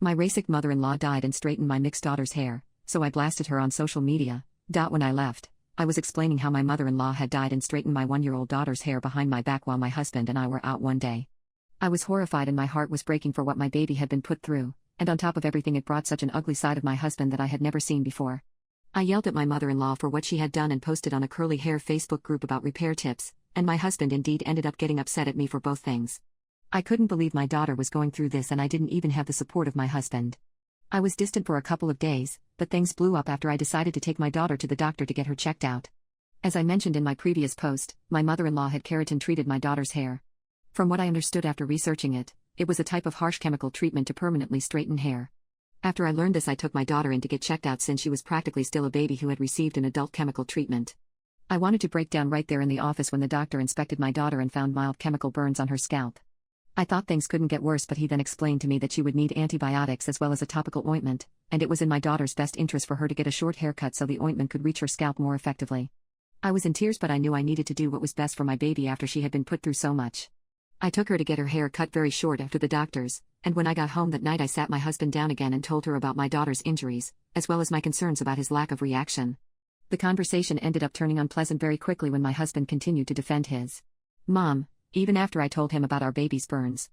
My RASICT mother-in-law dyed and straightened my mixed daughter's hair, so I blasted her on social media. When I left, I was explaining how my mother-in-law had dyed and straightened my 1-year-old daughter's hair behind my back while my husband and I were out one day. I was horrified and my heart was breaking for what my baby had been put through, and on top of everything it brought such an ugly side of my husband that I had never seen before. I yelled at my mother-in-law for what she had done and posted on a curly hair Facebook group about repair tips, and my husband indeed ended up getting upset at me for both things. I couldn't believe my daughter was going through this and I didn't even have the support of my husband. I was distant for a couple of days, but things blew up after I decided to take my daughter to the doctor to get her checked out. As I mentioned in my previous post, my mother-in-law had keratin treated my daughter's hair. From what I understood after researching it, it was a type of harsh chemical treatment to permanently straighten hair. After I learned this, I took my daughter in to get checked out since she was practically still a baby who had received an adult chemical treatment. I wanted to break down right there in the office when the doctor inspected my daughter and found mild chemical burns on her scalp. I thought things couldn't get worse, but he then explained to me that she would need antibiotics as well as a topical ointment, and it was in my daughter's best interest for her to get a short haircut so the ointment could reach her scalp more effectively. I was in tears, but I knew I needed to do what was best for my baby after she had been put through so much. I took her to get her hair cut very short after the doctor's, and when I got home that night I sat my husband down again and told her about my daughter's injuries, as well as my concerns about his lack of reaction. The conversation ended up turning unpleasant very quickly when my husband continued to defend his mom, even after I told him about our baby's burns.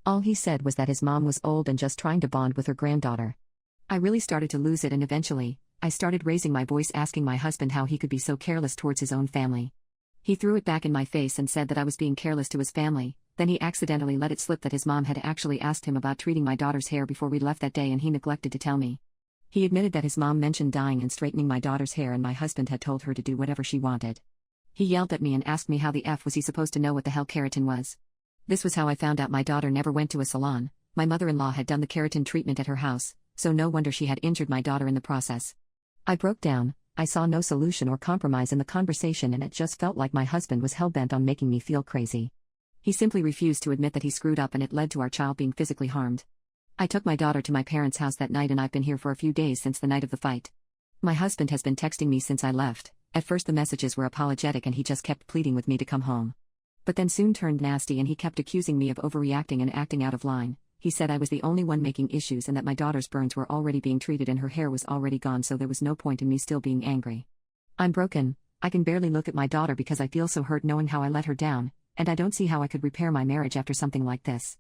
All he said was that his mom was old and just trying to bond with her granddaughter. I really started to lose it, and eventually, I started raising my voice asking my husband how he could be so careless towards his own family. He threw it back in my face and said that I was being careless to his family. Then he accidentally let it slip that his mom had actually asked him about treating my daughter's hair before we left that day, and he neglected to tell me. He admitted that his mom mentioned dyeing and straightening my daughter's hair and my husband had told her to do whatever she wanted. He yelled at me and asked me how the F was he supposed to know what the hell keratin was. This was how I found out my daughter never went to a salon. My mother-in-law had done the keratin treatment at her house, so no wonder she had injured my daughter in the process. I broke down. I saw no solution or compromise in the conversation, and it just felt like my husband was hell-bent on making me feel crazy. He simply refused to admit that he screwed up, and it led to our child being physically harmed. I took my daughter to my parents' house that night, and I've been here for a few days since the night of the fight. My husband has been texting me since I left. At first the messages were apologetic and he just kept pleading with me to come home. But then soon turned nasty and he kept accusing me of overreacting and acting out of line. He said I was the only one making issues and that my daughter's burns were already being treated and her hair was already gone, so there was no point in me still being angry. I'm broken. I can barely look at my daughter because I feel so hurt knowing how I let her down, and I don't see how I could repair my marriage after something like this.